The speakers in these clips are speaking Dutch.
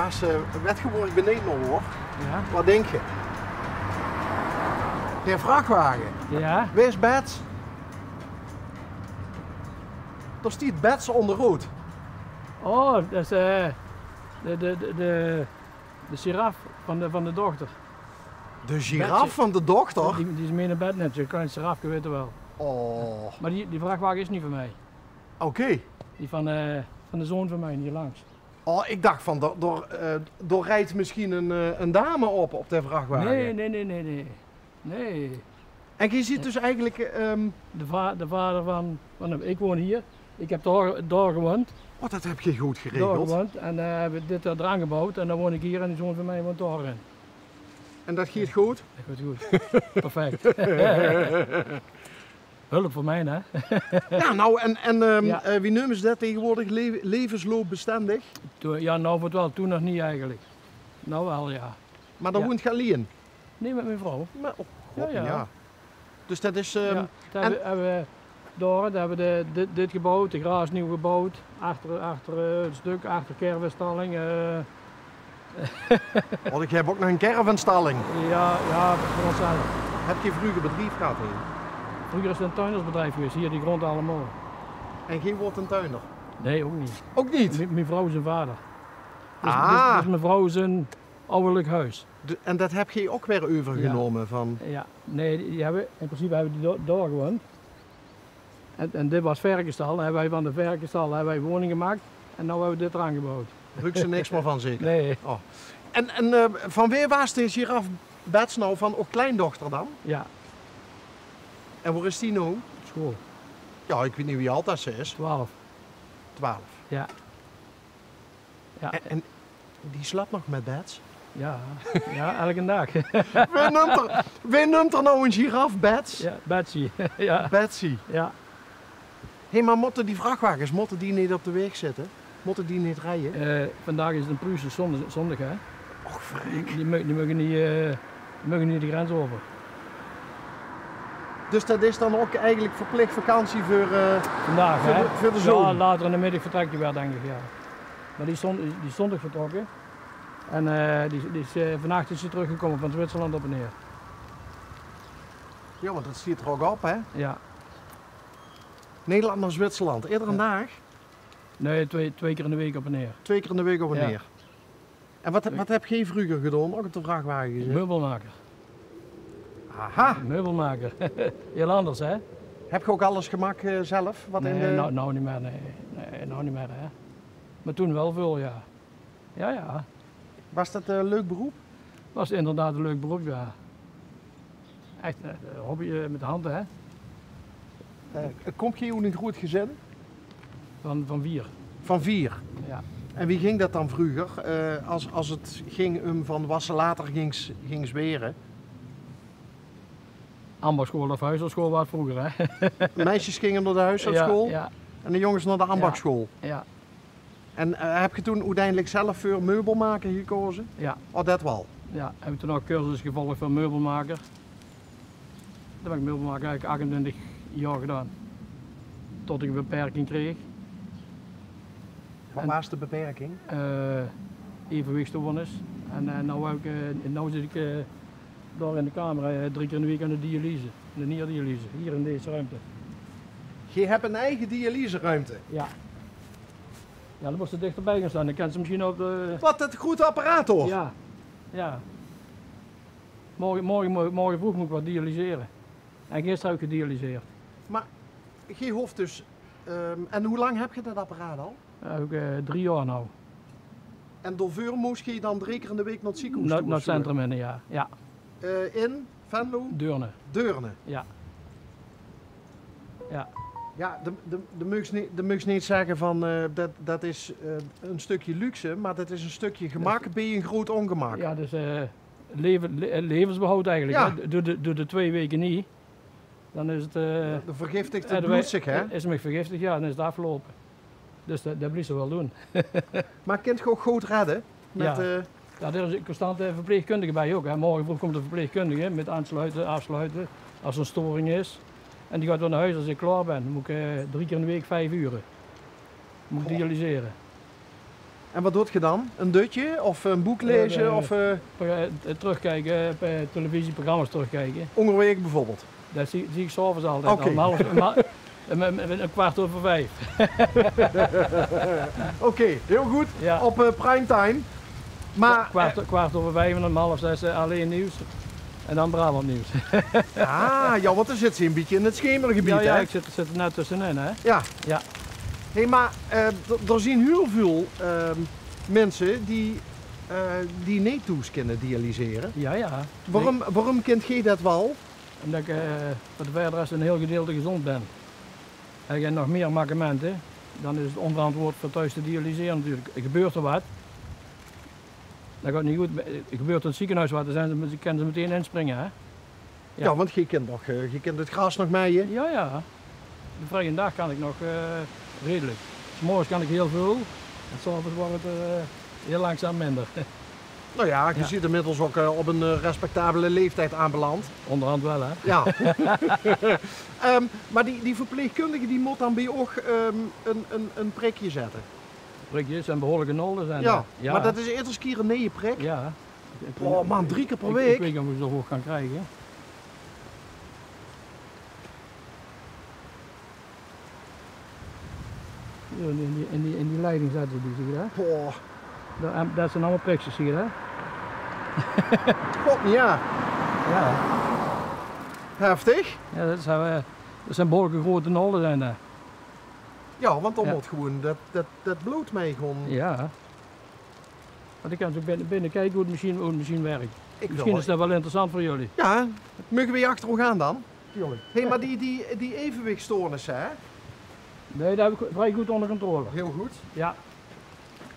was wetgeboren beneden hoor. Ja. Wat denk je? Geen vrachtwagen. Ja. Waar is Bets? Er staat Bets onder rood. Oh, dat is de giraf van de dochter. De giraf Betsy. van de dochter? Die is mee naar bed net, zo'n klein girafje weet je wel. Oh, Maar die vrachtwagen is niet van mij. oké. Die van de zoon van mij, hier langs. Oh, ik dacht van, door rijdt misschien een dame op de vrachtwagen. Nee. En je ziet dus eigenlijk... De vader van ik woon hier. Ik heb daar gewoond. Oh, dat heb je goed geregeld. En hebben we dit eraan gebouwd en dan woon ik hier en die zoon van mij woont daarin. En dat gaat goed? Dat gaat goed. Perfect. Hulp voor mij, hè? Ja, nou, Ja. wie noemen ze dat tegenwoordig? Levensloopbestendig? Ja, nou wordt wel, toen nog niet eigenlijk. Nou wel, ja. Maar dan Ja. woont Galien. Nee, met mijn vrouw. Maar, oh, god, Ja. ja. Dus dat is... Ja, daar hebben we daar hebben we dit gebouwd, de graas nieuw gebouwd. Achter het stuk, achter kervenstalling. Want ik heb ook nog een caravanstalling. Ja, voor onszelf. Heb je vroeger bedrijf gehad hier? Vroeger is het een tuindersbedrijf geweest, hier die grond allemaal. En geen wordt een tuinder? Nee, ook niet. Ook niet? Mijn vrouw is een vader. Dus, Ah. dus mijn vrouw is een ouderlijk huis. En dat heb je ook weer overgenomen van... Ja, nee, in principe hebben die daar gewoond. En dit was verkenstal, en hebben wij van de verkenstal hebben wij woning gemaakt en nu hebben we dit eraan gebouwd. Ruikt ze niks meer van zeker? Nee. Oh. En van wie was deze giraf Bets nou? Van ook kleindochter dan? Ja, En waar is die nou? school. Ja, ik weet niet wie altijd ze is. 12. 12. Ja. Ja, En die slaapt nog met Bets? ja, elke dag. Wie noemt er nou een giraf Bets? Ja, Betsy. Ja, Betsy. ja. Hé, maar moeten die vrachtwagens, moeten die niet op de weg zitten? Moeten die niet rijden? Vandaag is het een Pruise zondag, hè. Och, vrek. Die mogen niet de grens over. Dus dat is dan ook eigenlijk verplicht vakantie voor... Vandaag, Voor hè? voor de zoon? Ja, later in de middag vertrekt hij weer, denk ik, ja. Maar die is zondag vertrokken. En vannacht is hij teruggekomen van Zwitserland op en neer. Ja, want dat ziet er ook op, hè? Ja. Nederland naar Zwitserland. Eerder een dag? Nee, twee keer in de week op en neer. 2 keer in de week op en Ja. neer. En wat heb je vroeger gedaan? Ook op de vrachtwagen gezet? Meubelmaker. Aha. Meubelmaker. Heel anders, hè? Heb je ook alles gemaakt zelf? Wat Nee, in de... nou niet meer, nee. Nee, nou niet meer, hè. Maar toen wel veel, ja. Ja. Was dat een leuk beroep? Was inderdaad een leuk beroep, ja. Echt een hobby met de handen, hè. Kom je in een groot gezin? Van 4. Van 4. Ja. En wie ging dat dan vroeger? Als het ging van wassen later ging zweren? Ambachtschool of huisartschool was het vroeger, hè. Meisjes gingen naar de huisartschool Ja, en de jongens naar de ambachtschool. ja, En heb je toen uiteindelijk zelf voor meubelmaker gekozen? ja. Oh, dat wel. Ja, heb ik toen ook cursus gevolgd van meubelmaker. Dat heb ik meubelmaker eigenlijk 28 jaar gedaan. Tot ik een beperking kreeg. Wat En- was de beperking? Evenwichtstoornis. En nou zit ik daar in de kamer 3 keer in de week aan de dialyse. De nierdialyse, hier in deze ruimte. Je hebt een eigen dialyseruimte. Ja. Ja, dan moest er dichterbij gaan staan. Dan kan ze misschien op de... Wat, dat goed apparaat hoor. Ja. Ja. Morgen vroeg moet ik wat dialyseren. En gisteren heb ik gedialyseerd. Maar je hoeft dus... en hoe lang heb je dat apparaat al? Dat heb ik 3 jaar nou. En door vuur moest je dan 3 keer in de week naar het ziekenhuis toe? Naar of het zo? centrum in, ja. Ja, In Venlo? Deurne. Deurne. Ja. Ja. Ja, de mag niet zeggen van dat is een stukje luxe, maar dat is een stukje gemak bij een groot ongemak. Ja, dus levensbehoud eigenlijk. Ja. Hè. Doe de 2 weken niet. Dan is het... De vergiftigde bloedsig, hè? Is me vergiftigd, ja, dan is het afgelopen. Dus dat moet ze wel doen. Maar kind je ook goed redden? Met, Ja. Ja, er is een constante verpleegkundige bij ook. Hè. Morgen vroeg komt de verpleegkundige met aansluiten, afsluiten, als er een storing is. En die gaat weer naar huis als ik klaar ben. Dan moet ik 3 keer in de week 5 uren. Moet ik dialyseren. En wat doet je dan? Een dutje of een boek lezen? Of Terugkijken, televisieprogramma's terugkijken. onderweg bijvoorbeeld? Dat zie ik s'avonds altijd. Oké. Een kwart over 5. Oké, heel goed. Ja. Op primetime. Maar, Kwart over 5 en om 5:30 alleen nieuws. En dan Brabant nieuws. ja, want dan zit ze een beetje in het schemergebied, Ja, hè? ik zit er net tussenin, hè? Ja. Ja. Hey, maar er zien heel veel mensen die neetoes kunnen dialyseren. Ja. Waarom kent jij dat wel? Omdat ik voor de verder een heel gedeelte gezond ben. En je nog meer mankementen, dan is het onverantwoord voor thuis te dialyseren natuurlijk. Er gebeurt er wat. Dat gaat niet goed. Er gebeurt in het ziekenhuis wat, dan kunnen ze meteen inspringen, hè? Ja, want je kent het gras nog maaien. Ja. De vrije dag kan ik nog redelijk. 's Morgens kan ik heel veel en s'avonds wordt het heel langzaam minder. Nou ja, je Ja. ziet inmiddels ook op een respectabele leeftijd aanbeland. Onderhand wel, hè? Ja. Maar die verpleegkundige die moet dan bij ook een prikje zetten. Prikjes en behoorlijke nolden zijn Ja, er. Ja, maar dat is eerst eens keer een neeënprik. Ja. Oh man, 3 keer per Ik week. weet niet of ik zo hoog kan krijgen. Hier in die leiding zetten die, zie je dat? Oh, Dat zijn allemaal prikjes, zie je dat? god ja. Ja. Heftig. Ja, dat zijn behoorlijke grote nolden zijn dat. Ja, want dan Ja. moet gewoon, dat bloedt mij gewoon. Ja. Want ik kan zo binnen kijken hoe de machine werkt. Ik Misschien is dat wel interessant voor jullie. Ja, mogen we je achter gaan dan? Tuurlijk. Hé, maar die evenwichtstoornissen, hè? Nee, dat heb ik vrij goed onder controle. Heel goed. Ja.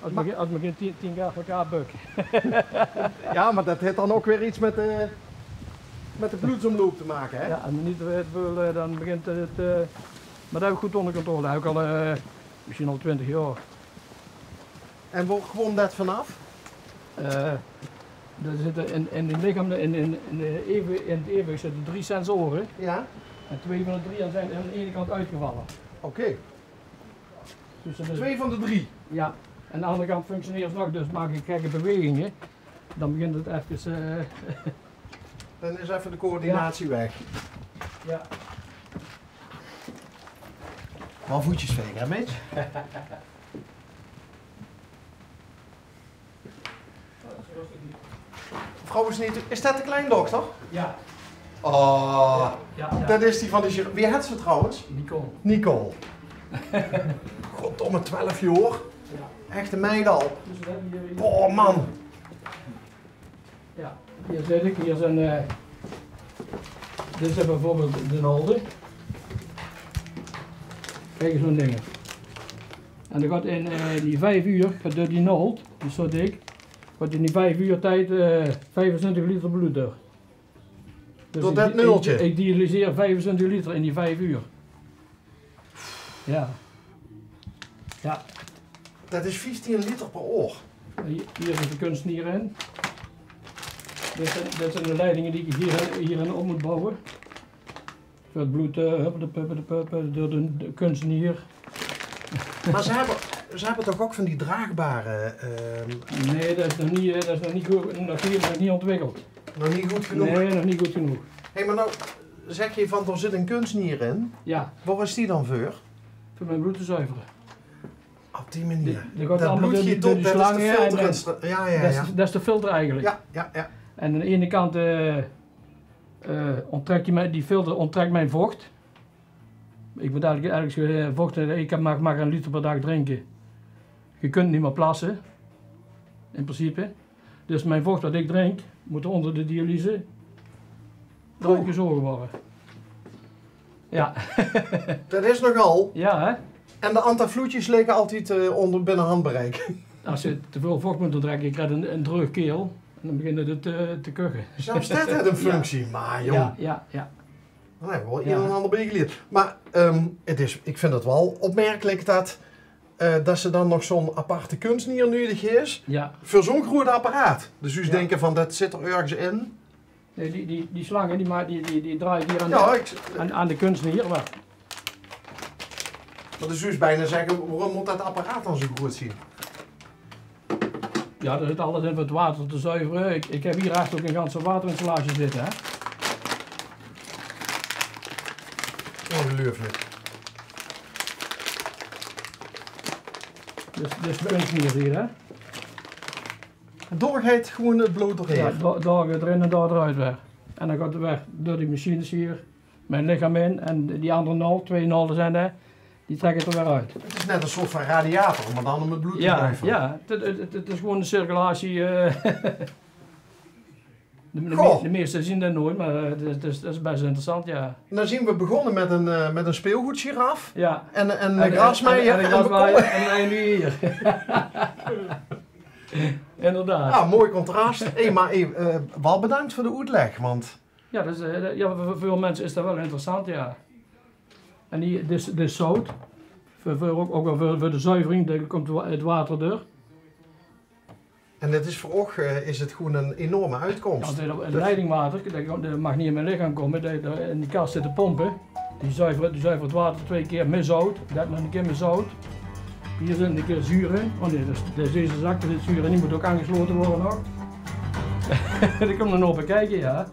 Als ik geen 10 keer voor elkaar buk. Ja, maar dat heeft dan ook weer iets met de bloedsomloop te maken, hè? Ja, en niet te veel, dan begint het. Maar dat heb ik goed onder controle. Dat heb ik al misschien al 20 jaar. En waar kwam dat vanaf? Er zitten in het lichaam, in het evenwicht zitten 3 sensoren. Ja. En 2 van de 3 zijn aan de ene kant uitgevallen. Oké. Dus dat is- 2 van de 3. Ja, en de andere kant functioneert het nog, dus maak ik gekke bewegingen. Dan begint het even. Dan is even de coördinatie weg. Ja. Wel voetjes vegen, hè, Mitch? Vrouw is dat de kleindochter? Ja. Oh, Ja. dat is die van de chirurg. Wie had ze trouwens? Nicole. Nicole. Goddomme, 12 jaar. Ja. Echte meid al. Dus we hebben hier. Oh man. Ja, hier zit ik. Hier zijn. Dit is bijvoorbeeld de nolde. Kijk eens zo'n ding. En dan gaat in die 5 uur, gaat door die nold, die is zo dik, gaat in die 5 uur tijd 25 liter bloed door. Dus Door dat nultje? Ik dialyseer 25 liter in die 5 uur. Ja. Ja. Dat is 15 liter per oor. Hier zit de kunstnier in. Dit zijn de leidingen die ik hierin op moet bouwen. Voor het bloed door de kunstnier. Maar ze hebben toch ook van die draagbare... Nee, dat is nog niet goed, nog niet ontwikkeld. nog niet goed genoeg. Nee, nog niet goed genoeg. Hé, maar nou zeg je van er zit een kunstnier in. Ja, Waar is die dan voor? voor mijn bloed te zuiveren. Op die manier. Die gaat Dat allemaal bloedje door die dat is slangen de en filter. Ja. dat is de filter eigenlijk. Ja. En aan de ene kant die filter onttrekt mijn vocht. Ik moet eigenlijk vocht, ik mag maar een liter per dag drinken. Je kunt niet meer plassen, in principe. Dus mijn vocht wat ik drink, moet onder de dialyse gezogen worden. Ja. Dat is nogal. Ja, hè? En de antivloedjes liggen altijd binnen handbereik. Als je te veel vocht moet drinken, je krijgt een droge keel en dan begint het te kuchen. Zelfs dat heeft een functie. Maar jong, Ja. nee, wel Ja. een en ander bijgeleerd. Maar ik vind het wel opmerkelijk dat ze dan nog zo'n aparte kunstnier nodig is. Ja. Voor zo'n groot apparaat. Dus u Ja. denken van dat zit er ergens in. Nee, die slangen die draaien hier aan de kunstnier. Maar Maar dus u bijna zeggen, waarom moet dat apparaat dan zo goed zien? Ja, daar zit alles in voor het water te zuiveren. Ik heb hier achter ook een ganse waterinstallage zitten, hè. Ongelooflijk. Dus kunstmier hier, hè. Doorgeet gewoon het bloed doorheen. Ja, daar gaat erin en daar eruit weer. En dan gaat het weer door die machines hier, mijn lichaam in en die andere nul, 2 nullen zijn er, die trekken het er weer uit. Het is net een soort van radiator, maar dan om het bloed te blijven. Ja, het is gewoon de circulatie. De meesten zien dat nooit, maar het is best interessant, ja. Dan zien we begonnen met een speelgoedgiraf. Ja. En een grasmeijer. En nu hier. Inderdaad. Ja, mooi contrast. Hey, maar wel bedankt voor de uitleg, want... Ja, dus, voor veel mensen is dat wel interessant, ja. En dit is zout. Ook wel voor de zuivering, dan komt het water door. En dit is voor oog is het gewoon een enorme uitkomst. Ja, het leidingwater, dat mag niet in mijn lichaam komen. In die kast zitten pompen. Die zuiveren het water 2 keer met zout. Dat nog een keer met zout. Hier zit een keer zuur in. Oh nee, dus deze zak, dit zuur en die moet ook aangesloten worden nog. Daar kom je nog bekijken, ja.